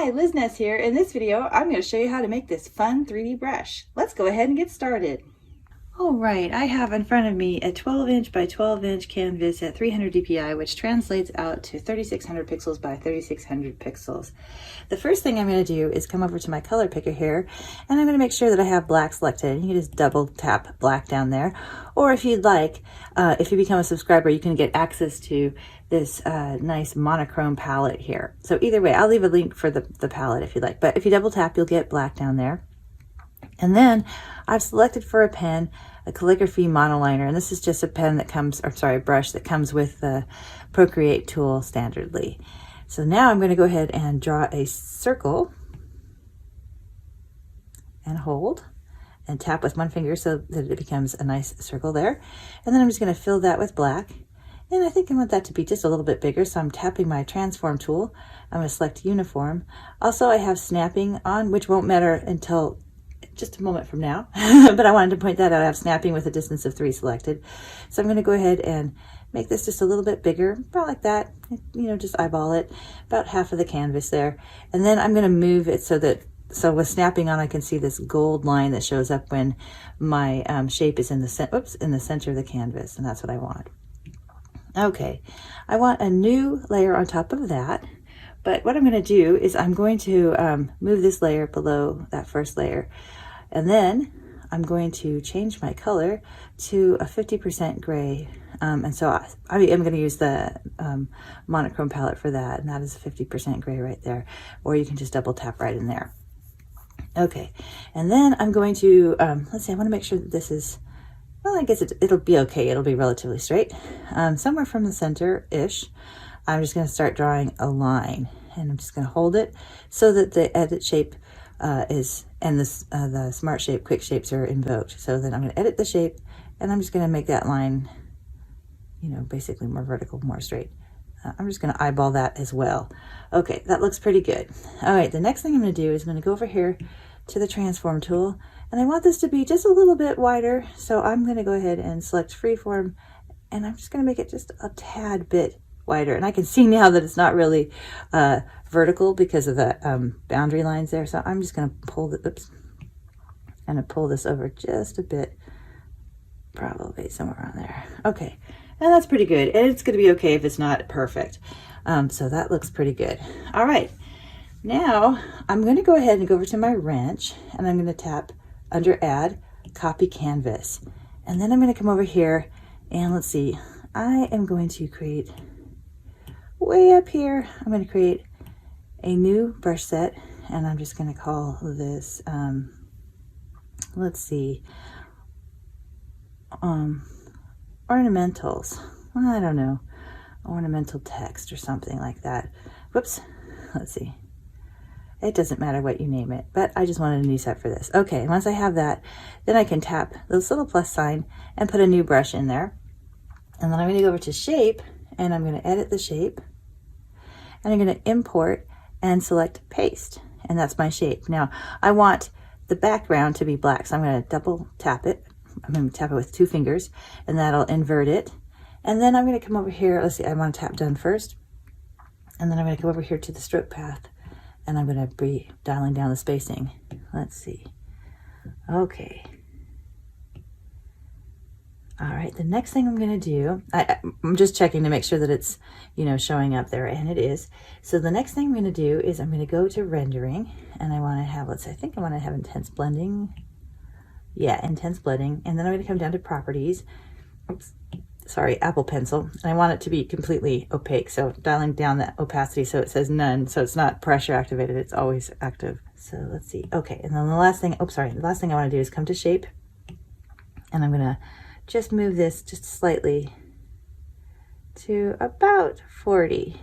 Hi, Liz Ness here. In this video, I'm going to show you how to make this fun 3D brush. Let's go ahead and get started. All right, I have in front of me a 12-inch by 12-inch canvas at 300 dpi, which translates out to 3600 pixels by 3600 pixels. The first thing I'm going to do is come over to my color picker here, and I'm going to make sure that I have black selected. You can just double tap black down there, or if you'd like, if you become a subscriber, you can get access to this nice monochrome palette here. So either way, I'll leave a link for the palette if you'd like, but if you double tap, you'll get black down there. And then I've selected for a pen a calligraphy monoliner, and this is just a pen that comes, or sorry, a brush that comes with the Procreate tool standardly. So now I'm going to go ahead and draw a circle and hold and tap with one finger so that it becomes a nice circle there. And then I'm just going to fill that with black. And I think I want that to be just a little bit bigger, so I'm tapping my transform tool. I'm going to select uniform. Also, I have snapping on, which won't matter until just a moment from now, but I wanted to point that out. I have snapping with a distance of 3 selected. So I'm going to go ahead and make this just a little bit bigger, about like that, you know, just eyeball it, about half of the canvas there. And then I'm going to move it so with snapping on, I can see this gold line that shows up when my shape is in the center of the canvas, and that's what I want. Okay, I want a new layer on top of that. But what I'm going to do is I'm going to move this layer below that first layer. And then I'm going to change my color to a 50% gray. And so I'm going to use the monochrome palette for that. And that is 50% gray right there. Or you can just double tap right in there. Okay. And then I'm going to, let's see, I want to make sure that this is, well, I guess it'll be okay. It'll be relatively straight. Somewhere from the center-ish. I'm just going to start drawing a line, and I'm just going to hold it so that the edit shape and the smart shape, quick shapes are invoked. So then I'm going to edit the shape, and I'm just going to make that line, you know, basically more vertical, more straight. I'm just going to eyeball that as well. Okay, that looks pretty good. All right, the next thing I'm going to do is I'm going to go over here to the transform tool, and I want this to be just a little bit wider. So I'm going to go ahead and select freeform, and I'm just going to make it just a tad bit wider. And I can see now that it's not really vertical because of the boundary lines there. So I'm just going to pull this over just a bit, probably somewhere around there. Okay, and that's pretty good. And it's going to be okay if it's not perfect. So that looks pretty good. All right, now I'm going to go ahead and go over to my wrench, and I'm going to tap under Add, Copy Canvas. And then I'm going to come over here, and let's see, I am going to create way up here, I'm going to create a new brush set, and I'm just going to call this, let's see, ornamentals. Well, I don't know, ornamental text or something like that. Whoops, let's see. It doesn't matter what you name it, but I just wanted a new set for this. Okay, once I have that, then I can tap this little plus sign and put a new brush in there. And then I'm going to go over to shape, and I'm going to edit the shape. And I'm going to import and select paste, and that's my shape. Now I want the background to be black, so I'm going to double tap it. I'm going to tap it with 2 fingers, and that'll invert it. And then I'm going to come over here. Let's see, I want to tap done first, and then I'm going to come over here to the stroke path, and I'm going to be dialing down the spacing. Let's see. Okay. All right, the next thing I'm going to do, I'm just checking to make sure that it's, you know, showing up there, and it is. So the next thing I'm going to do is I'm going to go to rendering, and I want to have, I think I want to have intense blending. Yeah, intense blending. And then I'm going to come down to properties. Oops, sorry, Apple Pencil. And I want it to be completely opaque. So dialing down that opacity so it says none. So it's not pressure activated. It's always active. So let's see. Okay, and then the last thing, the last thing I want to do is come to shape, and I'm going to just move this just slightly to about 40.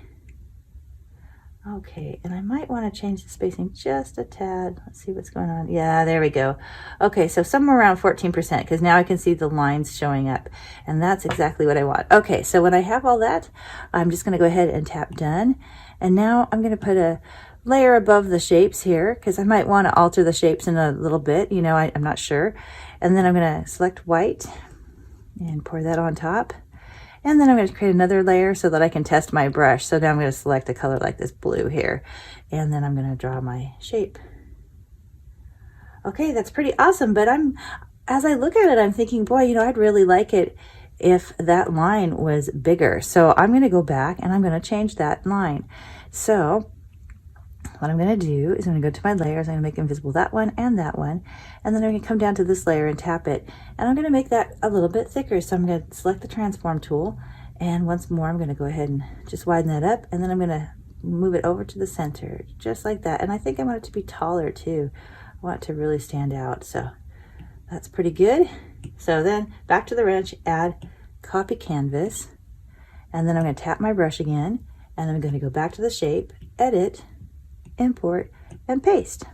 Okay, and I might want to change the spacing just a tad. Let's see what's going on. Yeah, there we go. Okay, so somewhere around 14%, because now I can see the lines showing up, and that's exactly what I want. Okay, so when I have all that, I'm just going to go ahead and tap done. And now I'm going to put a layer above the shapes here, because I might want to alter the shapes in a little bit, you know, I'm not sure. And then I'm going to select white and pour that on top. And then I'm going to create another layer so that I can test my brush. So now I'm going to select a color like this blue here. And then I'm going to draw my shape. Okay, that's pretty awesome. But as I look at it, I'm thinking, boy, you know, I'd really like it if that line was bigger. So I'm going to go back and I'm going to change that line. So what I'm going to do is I'm going to go to my layers. I'm going to make invisible that one. And then I'm going to come down to this layer and tap it. And I'm going to make that a little bit thicker. So I'm going to select the transform tool. And once more, I'm going to go ahead and just widen that up. And then I'm going to move it over to the center, just like that. And I think I want it to be taller too. I want it to really stand out. So that's pretty good. So then back to the wrench, add copy canvas. And then I'm going to tap my brush again. And I'm going to go back to the shape, edit, import, and paste.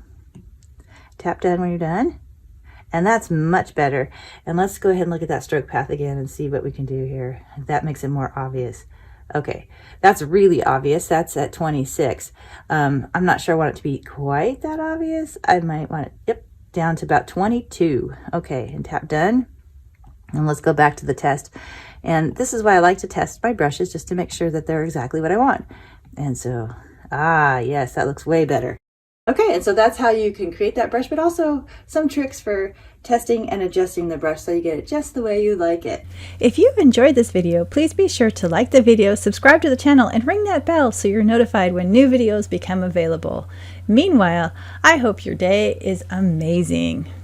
Tap done when you're done. And that's much better. And let's go ahead and look at that stroke path again and see what we can do here. That makes it more obvious. Okay, that's really obvious. That's at 26. I'm not sure I want it to be quite that obvious. I might want it, yep, down to about 22. Okay, and tap done. And let's go back to the test. And this is why I like to test my brushes, just to make sure that they're exactly what I want. And so, yes, that looks way better. Okay, and so that's how you can create that brush, but also some tricks for testing and adjusting the brush so you get it just the way you like it. If you've enjoyed this video, please be sure to like the video, subscribe to the channel, and ring that bell so you're notified when new videos become available. Meanwhile, I hope your day is amazing.